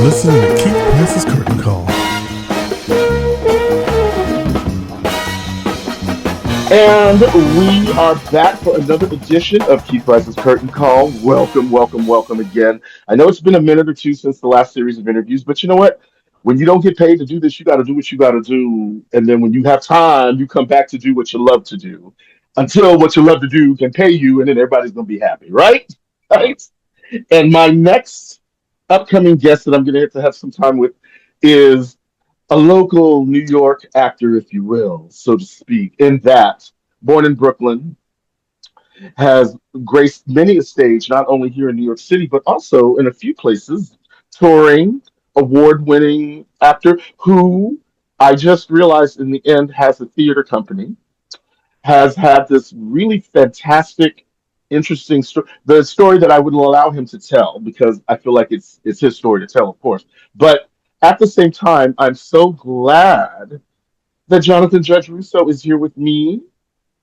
listening to Keith Price's Curtain Call. And we are back for another edition of Keith Price's Curtain Call. Welcome, welcome, welcome again. I know it's been a minute or two since the last series of interviews, but you know what? When you don't get paid to do this, you got to do what you got to do. And then when you have time, you come back to do what you love to do until what you love to do can pay you, and then everybody's going to be happy, right? Right? And my next upcoming guest that I'm going to have some time with is a local New York actor, if you will, so to speak, in that, born in Brooklyn, has graced many a stage, not only here in New York City, but also in a few places, touring, award winning actor who I just realized in the end has a theater company, has had this really fantastic, interesting story. The story that I wouldn't allow him to tell because I feel like it's his story to tell, of course. But at the same time, I'm so glad that Jonathan Judge-Russo is here with me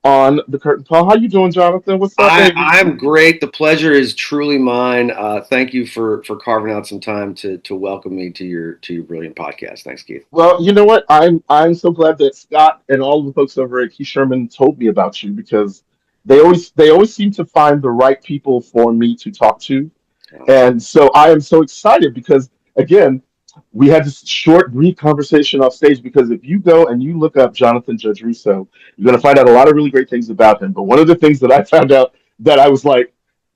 on the curtain call. How you doing, Jonathan? What's up, baby? I'm great. The pleasure is truly mine. Thank you for carving out some time to welcome me to your brilliant podcast. Thanks, Keith. Well, you know what? I'm so glad that Scott and all of the folks over at Keith Sherman told me about you because they always seem to find the right people for me to talk to. And so I am so excited because again, we had this short, brief conversation off stage because if you go and you look up Jonathan Judge Russo, you're going to find out a lot of really great things about him. But one of the things that I found out that I was like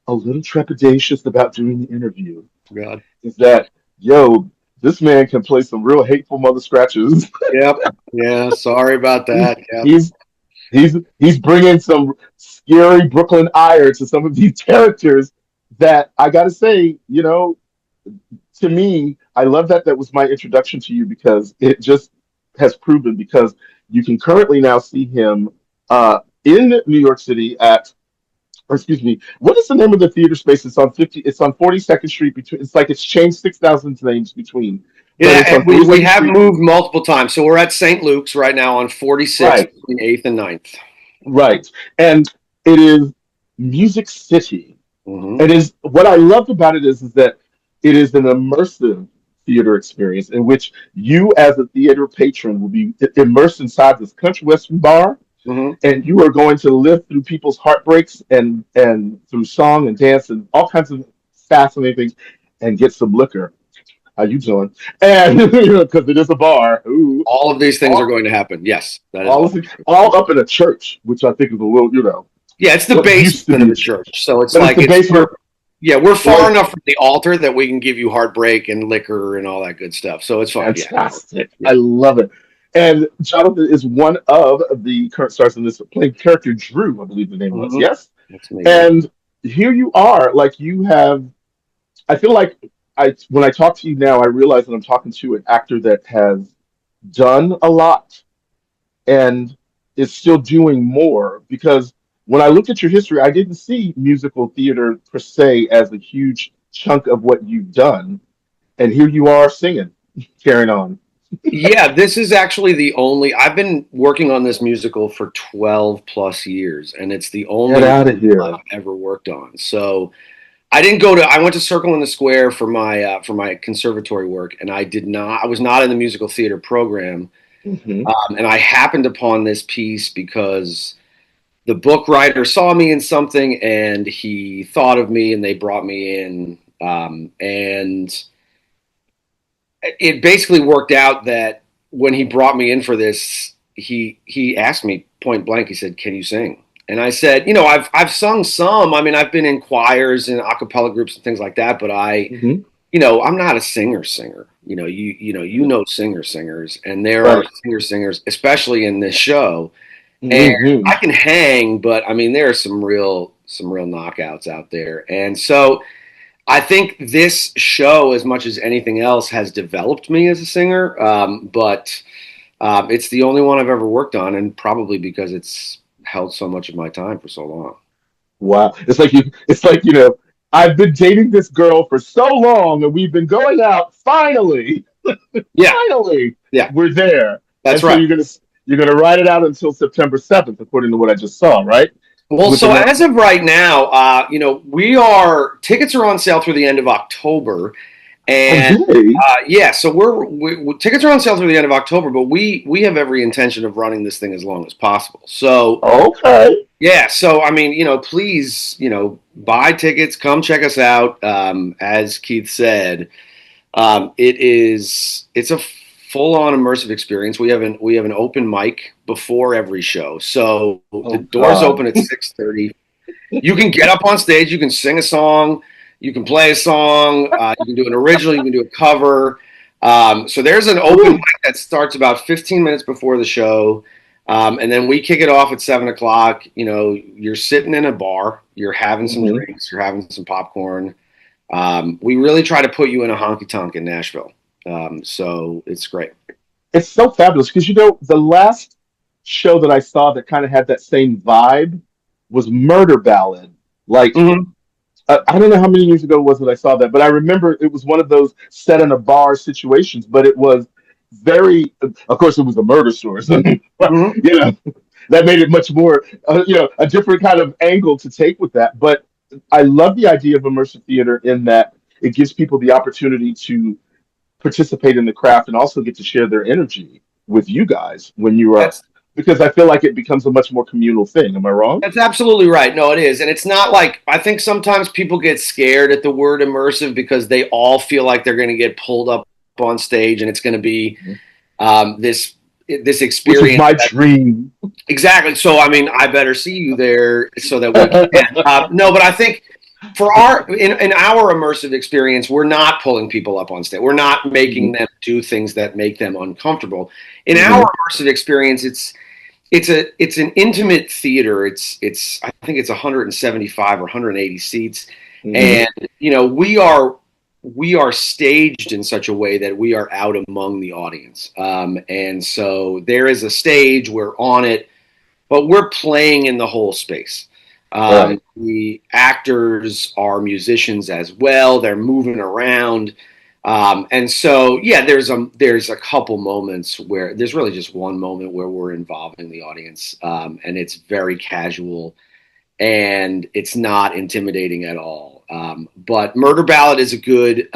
a little trepidatious about doing the interview God. is that, yo, this man can play some real hateful mother scratches. Yep. Yeah. Sorry about that. Yep. He's bringing some scary Brooklyn ire to some of these characters that I got to say, to me, I love that that was my introduction to you because it just has proven because you can currently now see him in New York City or excuse me, what is the name of the theater space? It's on 42nd Street between. It's like it's changed 6,000 names between. Yeah, and we have Street. moved multiple times. So we're at St. Luke's right now on 46th, right. between 8th and 9th. Right, and it is Music City. Mm-hmm. It is what I loved about it is that it is an immersive theater experience in which you, as a theater patron, will be immersed inside this country western bar, Mm-hmm. and you are going to live through people's heartbreaks and through song and dance and all kinds of fascinating things, and get some liquor. How you doing? And because it is a bar. Ooh. All of these things are going to happen. Yes, that is all up in a church, which I think is a little, Yeah, it's the basement of the church, so it's like we're far enough from the altar that we can give you heartbreak and liquor and all that good stuff. So it's fun. Fantastic. Yeah. I love it. And Jonathan is one of the current stars in this playing character Drew, I believe the name was. Yes. That's me. And here you are, like you have. I feel like when I talk to you now, I realize that I'm talking to an actor that has done a lot and is still doing more because when I looked at your history, I didn't see musical theater per se as a huge chunk of what you've done. And here you are singing, carrying on. Yeah, this is actually I've been working on this musical for 12 plus years, and it's the only Get out of here. I've ever worked on. So I went to Circle in the Square for my conservatory work, and I was not in the musical theater program. Mm-hmm. And I happened upon this piece because the book writer saw me in something and he thought of me and they brought me in. And it basically worked out that when he brought me in for this, he asked me point blank, he said, "Can you sing?" And I said, I've sung some. I mean, I've been in choirs and a cappella groups and things like that, but I'm not a singer. Singers, and there are singers, especially in this show. And I can hang, but I mean, there are some real knockouts out there. And so I think this show, as much as anything else, has developed me as a singer. But it's the only one I've ever worked on, and probably because it's held so much of my time for so long. Wow. It's like I've been dating this girl for so long and we've been going out. Finally. Yeah. Finally. Yeah. We're there. That's right. So you're gonna ride it out until September 7th, according to what I just saw, right? Well, so as of right now, tickets are on sale through the end of October, Oh, And do they? yeah, so tickets are on sale through the end of October, but we have every intention of running this thing as long as possible. So Okay. yeah, so I mean, please, buy tickets, come check us out. As Keith said, it's a full on immersive experience. We have an open mic before every show, so the Oh doors God. open at 6:30. You can get up on stage, you can sing a song, you can play a song, you can do an original, you can do a cover. So there's an open Woo. mic that starts about 15 minutes before the show. And then we kick it off at 7 o'clock. You're sitting in a bar, you're having some Mhm. drinks, you're having some popcorn. We really try to put you in a honky tonk in Nashville. So it's great. It's so fabulous because the last show that I saw that kind of had that same vibe was Murder Ballad. Like Mm-hmm. I don't know how many years ago it was that I saw that, but I remember it was one of those set in a bar situations. But it was very, of course, it was a murder story, so Mm-hmm. you know that made it much more, a different kind of angle to take with that. But I love the idea of immersive theater in that it gives people the opportunity to participate in the craft and also get to share their energy with you guys when you are, That's because I feel like it becomes a much more communal thing. Am I wrong? That's absolutely right. No, it is. And it's not like I think sometimes people get scared at the word immersive because they all feel like they're going to get pulled up on stage and it's going to be Mhm. this Which is experience my that dream. exactly. So I mean, I better see you there so that we can. No, but I think for in our immersive experience, we're not pulling people up on stage. We're not making Mhm. them do things that make them uncomfortable. In our Mhm. immersive experience, it's an intimate theater. It's I think it's 175 or 180 seats, Mhm. and we are staged in such a way that we are out among the audience. And so there is a stage. We're on it, but we're playing in the whole space. Right. The actors are musicians as well. They're moving around. And so, yeah, there's a couple moments where there's really just one moment where we're involving the audience, and it's very casual and it's not intimidating at all. But Murder Ballad is a good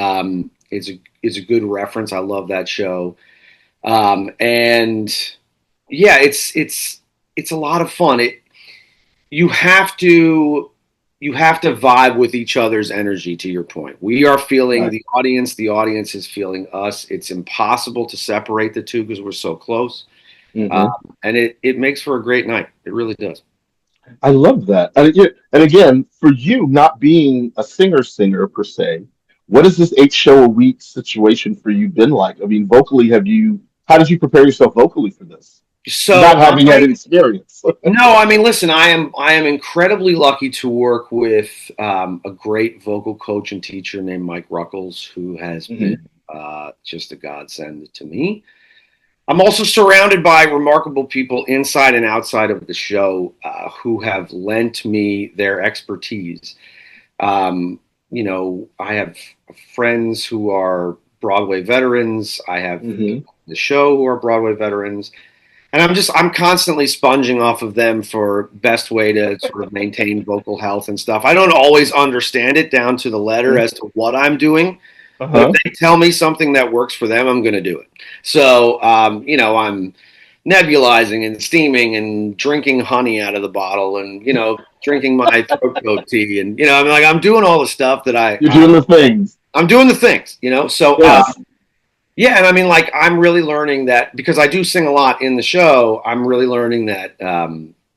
reference. I love that show, and yeah, it's a lot of fun. You have to you have to vibe with each other's energy. To your point, we are feeling Right. the audience is feeling us. It's impossible to separate the two because we're so close, um, Mhm. and it makes for a great night. It really does. I love that. And again, for you not being a singer per se, what has this 8 show a week situation for you been like? I mean, vocally, how did you prepare yourself vocally for this? Not So having had experience. no, I mean, listen, I am incredibly lucky to work with a great vocal coach and teacher named Mike Ruckles, who has been Mhm. just a godsend to me. I'm also surrounded by remarkable people inside and outside of the show who have lent me their expertise. Um, I have friends who are Broadway veterans. I have Mhm. people in the show who are Broadway veterans. And I'm constantly sponging off of them for best way to sort of maintain vocal health and stuff. I don't always understand it down to the letter as to what I'm doing, but if Uh-huh. they tell me something that works for them, I'm going to do it. So, I'm nebulizing and steaming and drinking honey out of the bottle and, drinking my throat coat tea. And, I'm doing all the stuff that You're doing the things. I'm doing the things. So, Yes. yeah. And I mean, like, I'm really learning that because I do sing a lot in the show. I'm really learning that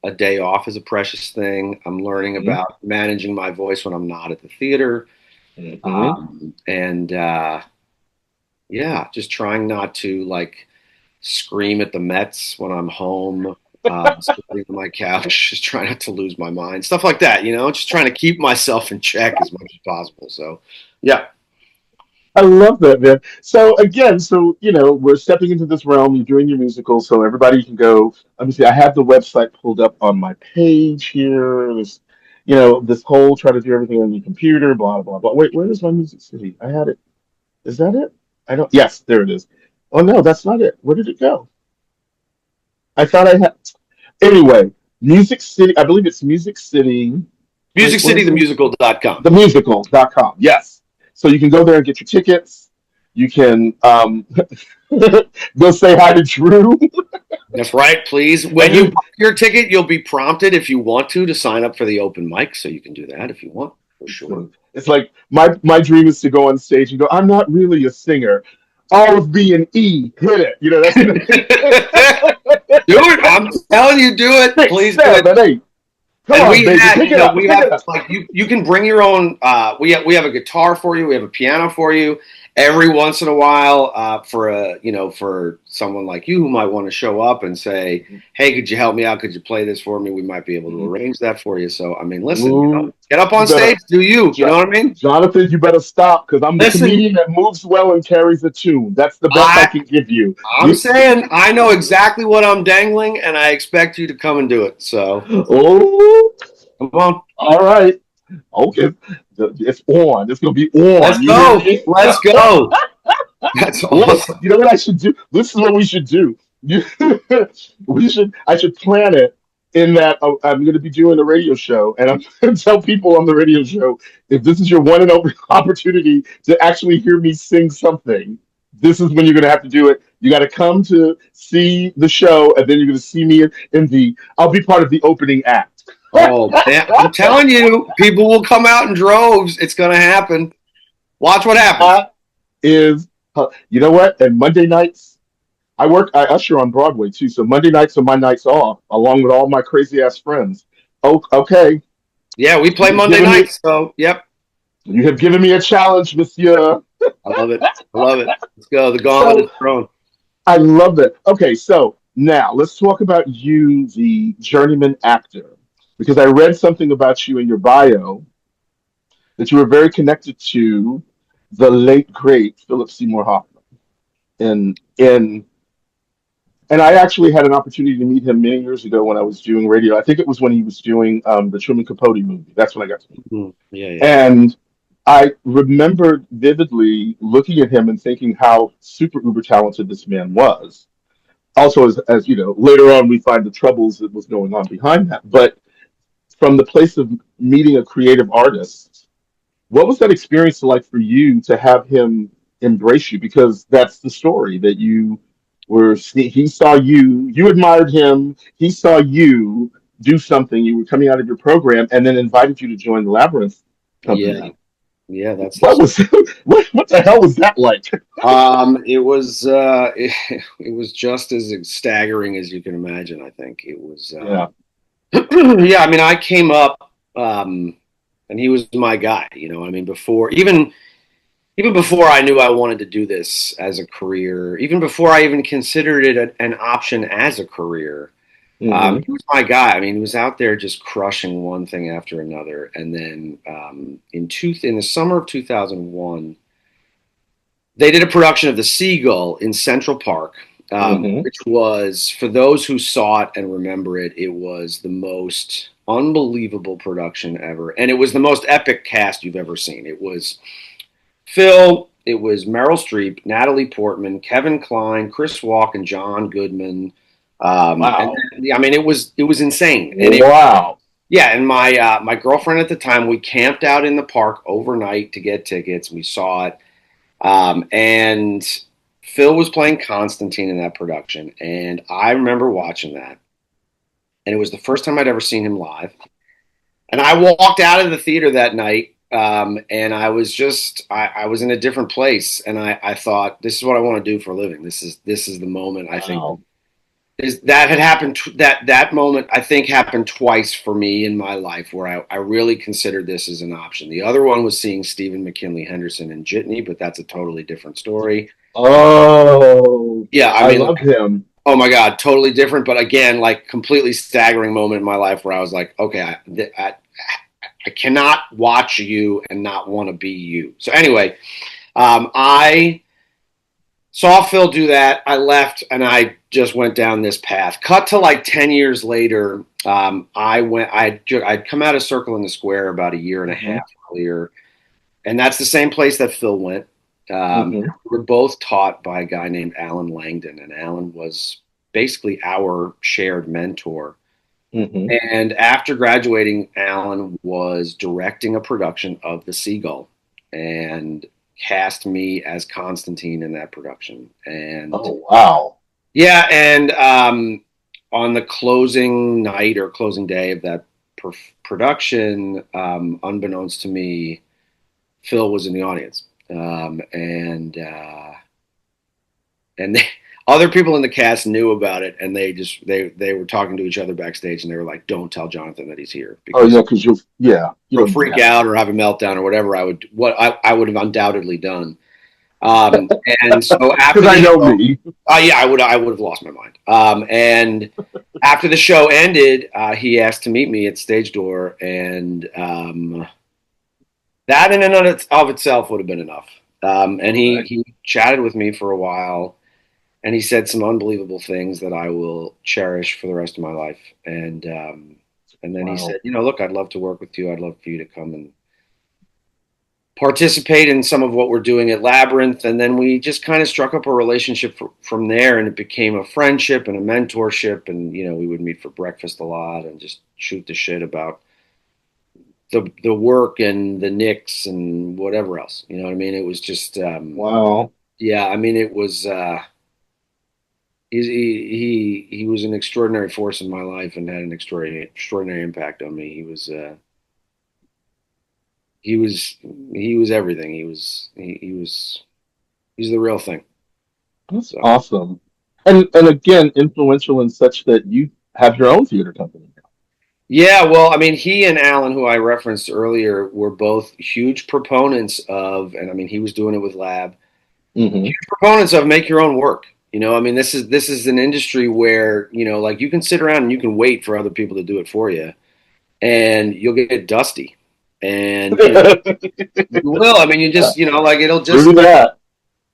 a day off is a precious thing. I'm learning Mhm. about managing my voice when I'm not at the theater. Mhm. And, yeah, just trying not to like scream at the Mets when I'm home, sitting on my couch, just trying not to lose my mind, stuff like that. Just trying to keep myself in check as much as possible. So, yeah. I love that, man. So again, we're stepping into this realm. You're doing your musical, so everybody can go. Let me see. I have the website pulled up on my page here. This whole try to do everything on your computer. Blah blah blah. Wait, where is my Music City? I had it. Is that it? I don't. Yes, there it is. Oh no, that's not it. Where did it go? I thought I had. Anyway, Music City. I believe it's Music City. Wait, where is it? MusicCityTheMusical.com. Themusical.com. Yes. So you can go there and get your tickets. You can go say hi to Drew. That's right. Please, when And you then book your ticket, you'll be prompted if you want to sign up for the open mic. So you can do that if you want, for sure. it's like my dream is to go on stage and go, I'm not really a singer. All of B and E, hit it. You know, that's Do it. I'm telling you, do it. six, Please do it. 7, 8. Come And on, we baby, had, pick it up, we pick it have up. like you can bring your own. We have a guitar for you. We have a piano for you. Every once in a while, for someone like you who might want to show up and say, "Hey, could you help me out? Could you play this for me?" We might be able to arrange that for you. So, I mean, listen, Ooh, get up you on better, stage, do you? You know what I mean? Jonathan, you better stop because I'm the Listen, comedian that moves well and carries a tune. That's the best I I can give you. I'm saying I know exactly what I'm dangling, and I expect you to come and do it. So, Oh, come on, all right. Okay. It's on. It's going to be let's on. You hear go, me? let's go. That's Well, awesome. you know what I should do? This is what we should do. You, I should plan it in that I'm going to be doing a radio show, and I'm going to tell people on the radio show if this is your one and only opportunity to actually hear me sing something, this is when you're going to have to do it. You got to come to see the show, and then you're going to see me in the. I'll be part of the opening act. Oh man, I'm telling you, people will come out in droves. It's going to happen. Watch what happens. That is, you know what? And Monday nights. I usher on Broadway too, so Monday nights are my nights off, along with all my crazy ass friends. Oh, okay. Yeah, we play You have Monday given me nights, so yep, you have given me a challenge, Monsieur. I love it. I love it. Let's go. The gauntlet is So thrown. I love it. Okay, so now let's talk about you, the journeyman actor, because I read something about you in your bio that you were very connected to the late great Philip Seymour Hoffman. In And I actually had an opportunity to meet him many years ago when I was doing radio. I think it was when he was doing the Truman Capote movie. That's when I got to meet him. Mhm. Yeah, yeah. And I remembered vividly looking at him and thinking how super uber talented this man was. Also, as you know, later on we find the troubles that was going on behind that. But from the place of meeting a creative artist, what was that experience like for you to have him embrace you? Because that's the story that you he saw you, you admired him, he saw you do something, you were coming out of your program, and then invited you to join the Labyrinth Yeah, company. yeah, that's the What was what the hell was that like? It was it was just as staggering as you can imagine. I think it was. Yeah. Yeah, I mean, I came up, and he was my guy. I mean, even before I knew I wanted to do this as a career, even before I even considered it an option as a career, Hmm. he was my guy. I mean, he was out there just crushing one thing after another. And then in the summer of 2001. They did a production of The Seagull in Central Park, Hmm. which was, for those who saw it and remember it, it was the most unbelievable production ever. And it was the most epic cast you've ever seen. It was Phil, it was Meryl Streep, Natalie Portman, Kevin Kline, Chris Walken, John Goodman. And Wow. I mean, it was insane. And Wow. yeah, and my girlfriend at the time, we camped out in the park overnight to get tickets. We saw it. And Phil was playing Constantine in that production, and I remember watching that, and it was the first time I'd ever seen him live. And I walked out of the theater that night, and I was in a different place, and I thought, this is what I want to do for a living. This is the moment I think Wow. that had happened. That moment I think happened twice for me in my life where I really considered this as an option. The other one was seeing Stephen McKinley Henderson in Jitney, but that's a totally different story. Oh, Yeah, I I mean, love him. oh my God, totally different. But again, like completely staggering moment in my life where I was like, okay, I cannot watch you and not want to be you. So anyway, I saw Phil do that. I left and I just went down this path. Cut to like 10 years later, I'd come out of Circle in the Square about a year and a Hmm. half earlier. And that's the same place that Phil went. Hmm. We were both taught by a guy named Alan Langdon, and Alan was basically our shared mentor. Hmm. And after graduating, Alan was directing a production of The Seagull. and cast me as Constantine in that production. And Oh, wow. yeah, and on the closing night or closing day of that production, unbeknownst to me, Phil was in the audience, and other people in the cast knew about it, and they were talking to each other backstage, and they were like, "Don't tell Jonathan that he's here Oh, because yeah, because you he'll don't do freak that. out or have a meltdown or whatever." I would have undoubtedly done. Um, and so after Because the I know show, me. yeah, I would have lost my mind. And after the show ended, he asked to meet me at stage door, and that in and of itself would have been enough. And Okay. he chatted with me for a while, and he said some unbelievable things that I will cherish for the rest of my life. And then he Wow. said, look, I'd love to work with you. I'd love for you to come and participate in some of what we're doing at Labyrinth. And then we just kind of struck up a relationship from there, and it became a friendship and a mentorship. And, we would meet for breakfast a lot and just shoot the shit about the work and the Knicks and whatever else. You know what I mean? It was just, Wow. yeah, I mean, it was, he was an extraordinary force in my life and had an extraordinary impact on me. He was, he was everything. He's the real thing. That's So. awesome. And again, influential in such that you have your own theater company Yeah, well, I mean, he and Alan, who I referenced earlier, were both huge proponents of, and I mean, he was doing it with Lab, now. Hmm. huge proponents of make your own work. I mean, this is an industry where, like you can sit around and you can wait for other people to do it for you, and you'll get dusty, and you will. I mean, you just, like it'll True just. that.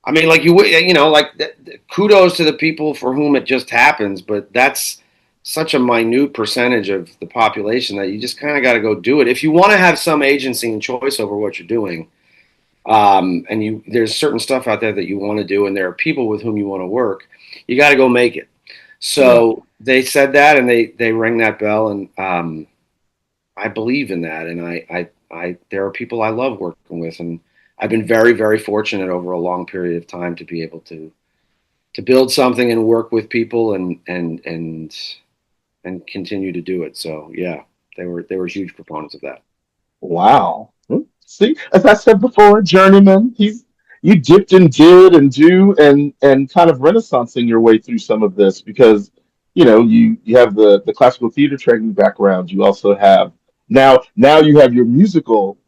I mean, like like kudos to the people for whom it just happens, but that's such a minute percentage of the population that you just kind of got to go do it if you want to have some agency and choice over what you're doing. And there's certain stuff out there that you want to do, and there are people with whom you want to work. You got to go make it. Yeah. So they said that, and they rang that bell, and I believe in that, and I there are people I love working with, and I've been very, very fortunate over a long period of time to be able to build something and work with people and continue to do it. So yeah, they were huge proponents of that. Wow. See, as I said before, journeyman. You dipped and did and do and kind of renaissancing your way through some of this because you have the classical theater training background. You also have now you have your musical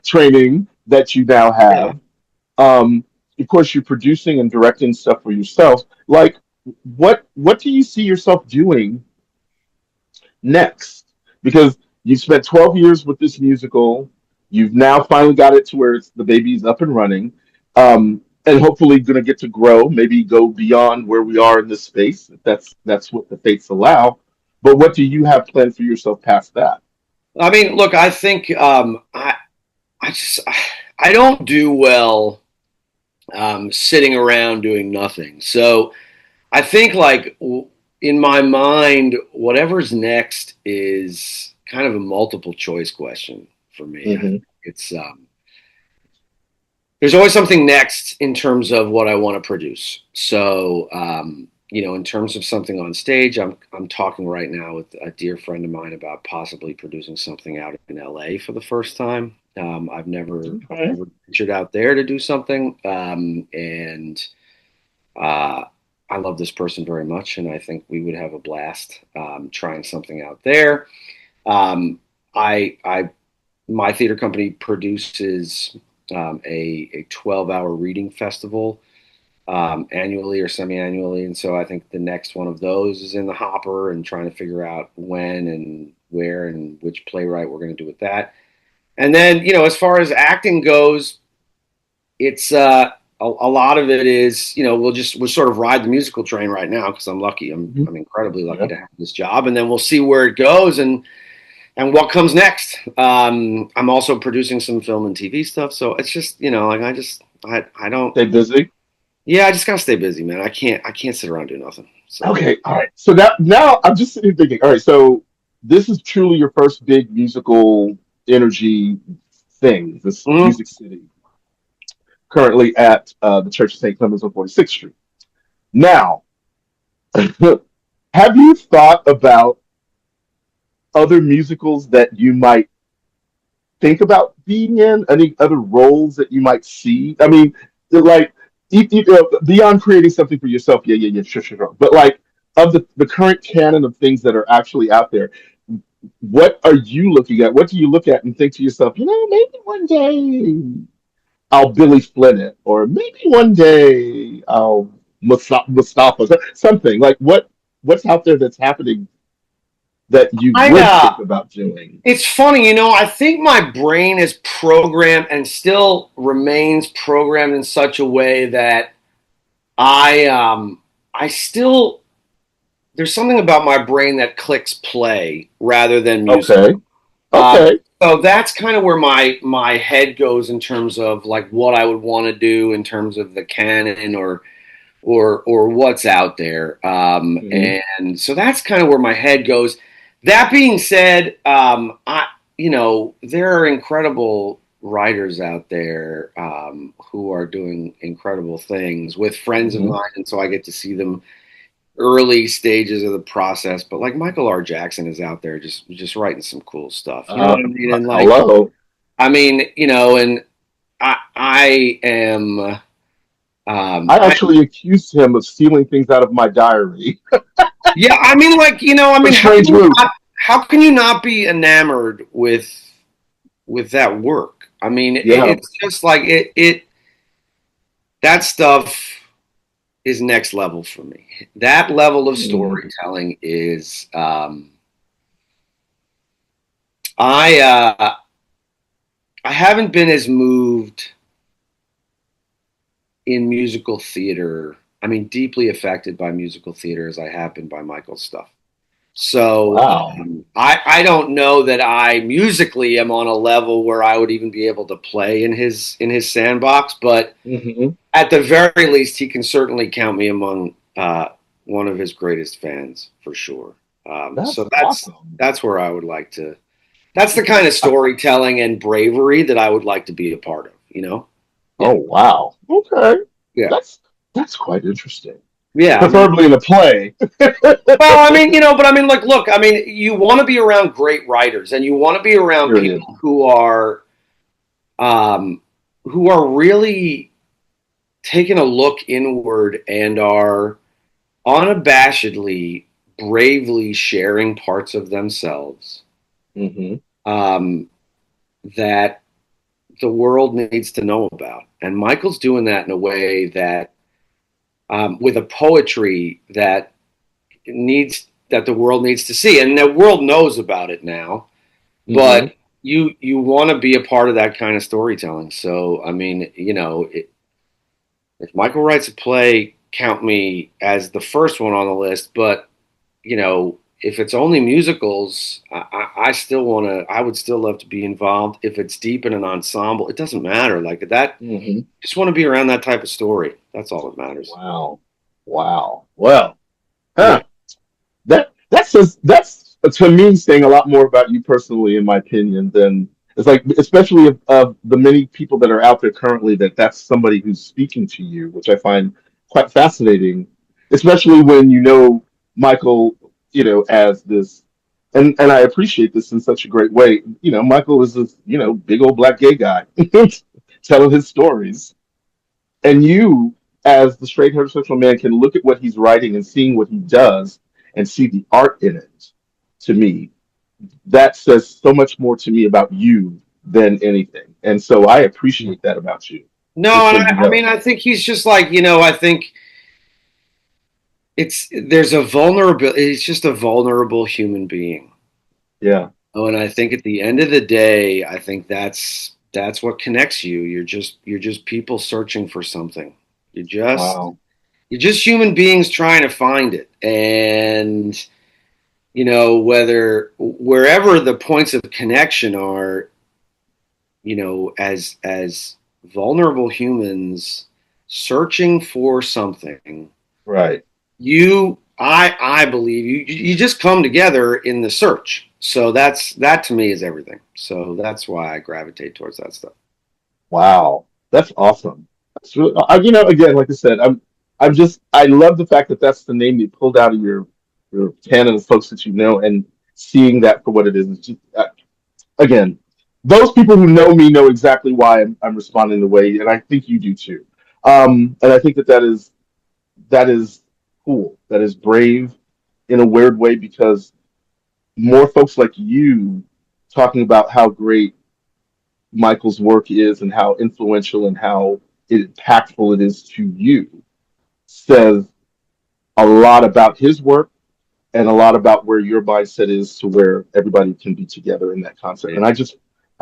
training that you now Yeah. have. Of course, you're producing and directing stuff for yourself. Like, what do you see yourself doing next? Because you've spent 12 years with this musical. You've now finally got it to where the baby's up and running. And hopefully going to get to grow, maybe go beyond where we are in this space. If that's what the fates allow. But what do you have planned for yourself past that? I mean, look, I think I just I don't do well sitting around doing nothing. So I think like in my mind, whatever's next is kind of a multiple choice question for me. Hmm. It's there's always something next in terms of what I want to produce. So in terms of something on stage, I'm talking right now with a dear friend of mine about possibly producing something out in LA for the first time. I've Okay. never ventured out there to do something, and uh, I love this person very much, and I think we would have a blast trying something out there. Um, I my theater company produces a 12-hour reading festival annually or semi-annually, and so I think the next one of those is in the hopper and trying to figure out when and where and which playwright we're going to do with that. And then as far as acting goes, it's a lot of it is we'll sort of ride the musical train right now because I'm lucky. Hmm. I'm incredibly lucky Yeah. to have this job, and then we'll see where it goes and what comes next. I'm also producing some film and TV stuff, so it's just like I don't. Stay busy. Yeah, I just gotta stay busy, man. I can't sit around doing nothing. So Okay. All right. So that now I'm just sitting here thinking. All right. So this is truly your first big musical energy thing. This mhm. Music City. currently at the Church of St. Clemens on 46th Street. Now, have you thought about other musicals that you might think about being in? Any other roles that you might see? I mean, like beyond creating something for yourself, yeah, yeah, yeah, sure, sure, sure. But like of the current canon of things that are actually out there, what are you looking at? What do you look at and think to yourself, maybe one day I'll Billy Flynn it, or maybe one day I'll Mustafa, something like what's out there that's happening that you I would think about doing? It's funny, I think my brain is programmed and still remains programmed in such a way that I still there's something about my brain that clicks play rather than music. Okay, Uh, okay. so that's kind of where my head goes in terms of like what I would want to do in terms of the canon or what's out there. Hmm. And so that's kind of where my head goes. That being said, there are incredible writers out there who are doing incredible things with friends of Hmm. mine, and so I get to see them early stages of the process. But like Michael R. Jackson is out there just writing some cool stuff. You know what I mean? And like, Hello. and I am. I actually accused him of stealing things out of my diary Yeah, I mean, like, for Strange Loop. how can you not be enamored with that work? I mean, Yeah. it's just like that stuff is next level for me. That level of Mm. storytelling is I haven't been as moved in musical theater. I mean, deeply affected by musical theater as I have been by Michael's stuff. So Wow. I don't know that I musically am on a level where I would even be able to play in his sandbox, but Hmm. at the very least, he can certainly count me among one of his greatest fans for sure. That's So awesome. that's where I would like to. That's the kind of storytelling and bravery that I would like to be a part of. Oh Yeah, wow. Okay. yeah, That's that's quite interesting. yeah. I mean, Preferably in a play. well, I mean, but I mean, like, look, I mean, you want to be around great writers, and you want to be around Period. people um, who are really taking a look inward and are unabashedly, bravely sharing parts of themselves Hmm. um, that the world needs to know about. And Michael's doing that in a way that, with a poetry that the world needs to see, and the world knows about it now. Hmm. But you want to be a part of that kind of storytelling. So I mean, if Michael writes a play, count me as the first one on the list. But if it's only musicals, I still want to. I would still love to be involved. If it's deep in an ensemble, it doesn't matter. Like that, Hmm. just want to be around that type of story. That's all that matters. Wow. Wow. Well, Yeah. huh. That's to me saying a lot more about you personally, in my opinion, than it's like, especially of the many people that are out there currently, that's somebody who's speaking to you, which I find quite fascinating, especially when Michael, as this, and I appreciate this in such a great way. Michael is this, big old black gay guy telling his stories, and you, as the straight heterosexual man, can look at what he's writing and seeing what he does and see the art in it. To me, that says so much more to me about you than anything. And so I appreciate that about you, No, just and so you I mean, know. I think he's just like I think there's a vulnerable. He's just a vulnerable human being. Yeah. Oh, and I think at the end of the day, I think that's what connects you. You're just people searching for something. You're just Wow. you're just human beings trying to find it. And whether wherever the points of connection are, as vulnerable humans searching for something, Right. I believe you just come together in the search. So that to me is everything. So that's why I gravitate towards that stuff. Wow. That's awesome. It's really, again, like I said, I love the fact that that's the name you pulled out of your canon of folks that you know, and seeing that for what it is. It's just, again, those people who know me know exactly why I'm responding the way, and I think you do too. And I think that is cool. That is brave in a weird way because more folks like you talking about how great Michael's work is and how influential and how impactful it is to you says a lot about his work and a lot about where your mindset is to where everybody can be together in that concert. Yeah. And I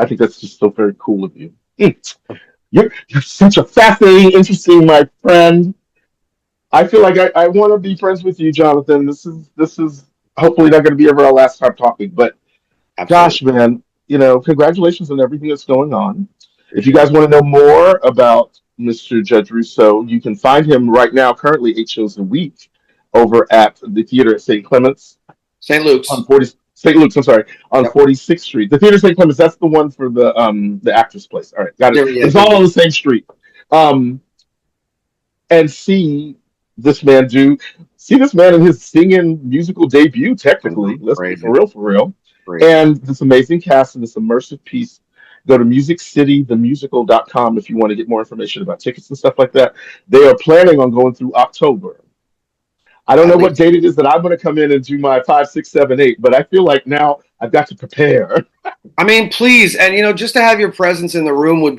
think that's just so very cool of you. You're such a fascinating, interesting, my friend. I feel like I want to be friends with you, Jonathan. This is hopefully not going to be ever our last time talking, but Absolutely. gosh, man, congratulations on everything that's going on. If you Appreciate guys it. want to know more about Mr. Judge Russo, you can find him right now, currently 8 shows a week, over at the theater at St. Clements St. on Luke's. 40 St. Luke's. I'm sorry, on Yep. 46th Street. The theater St. Clements. That's the one for the actress place. All right, got it. There, But yeah, it's there, all yeah. on the same street. Um, and this man do see this man in his singing musical debut. Technically, let's be for Crazy. real, for real. Crazy. And this amazing cast and this immersive piece. Go to musiccitythemusical.com if you want to get more information about tickets and stuff like that. They are planning on going through October. I don't know At what least. date it is that I'm going to come in and do my 5, 6, 7, 8, but I feel like now I've got to prepare. I mean, please, and just to have your presence in the room would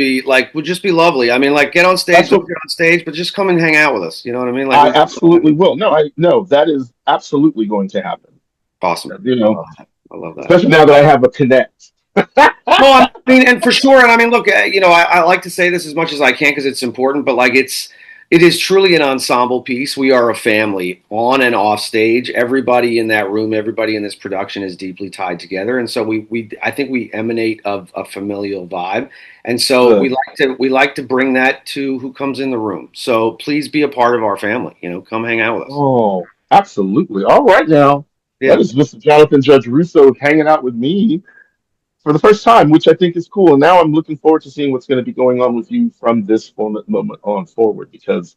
just be lovely. I mean, like, get on stage, That's don't what get on stage, but just come and hang out with us. You know what I mean? Like, I absolutely will. No, I no, that is absolutely going to happen. awesome. You I know, love that. I love that. especially now that I have a connect. No, I mean, and for sure, and I mean, look, I like to say this as much as I can because it's important, but like, it is truly an ensemble piece. We are a family on and off stage. Everybody in that room, everybody in this production is deeply tied together, and so I think we emanate of a familial vibe, and so Good. we like to bring that to who comes in the room. So please be a part of our family. Come hang out with us. Oh, absolutely. All right now. That Yeah, is Mr. Jonathan Judge Russo hanging out with me for the first time, which I think is cool. And now I'm looking forward to seeing what's going to be going on with you from this moment on forward because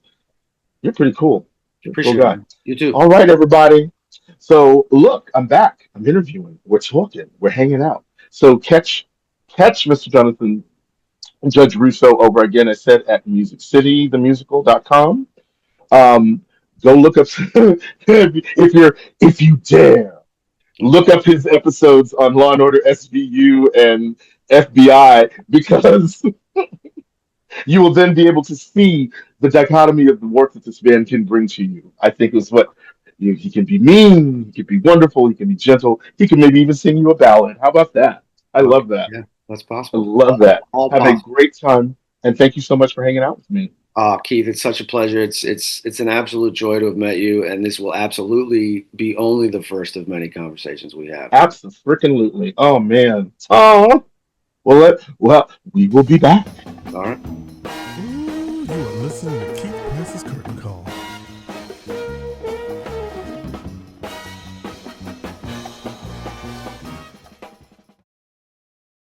you're pretty cool. You're a cool appreciate it, guy. man. You too. All right, everybody. So look, I'm back. I'm interviewing. We're talking. We're hanging out. So catch Mr. Jonathan Judge Russo over again, I said, at musiccitythemusical.com. Um, go look up if you dare look up his episodes on Law and Order SVU and FBI because you will then be able to see the dichotomy of the work that this man can bring to you. I think is what he can be mean, he can be wonderful, he can be gentle, he can maybe even sing you a ballad. How about that? I Okay, love that. yeah, that's I possible. love that. All Have a possible. great time, and thank you so much for hanging out with me. Keith, it's such a pleasure. It's an absolute joy to have met you, and this will absolutely be only the first of many conversations we have. Absolutely. Oh man. Oh we will be back. All right. Ooh, you are listening to Keith Price's Curtain Call.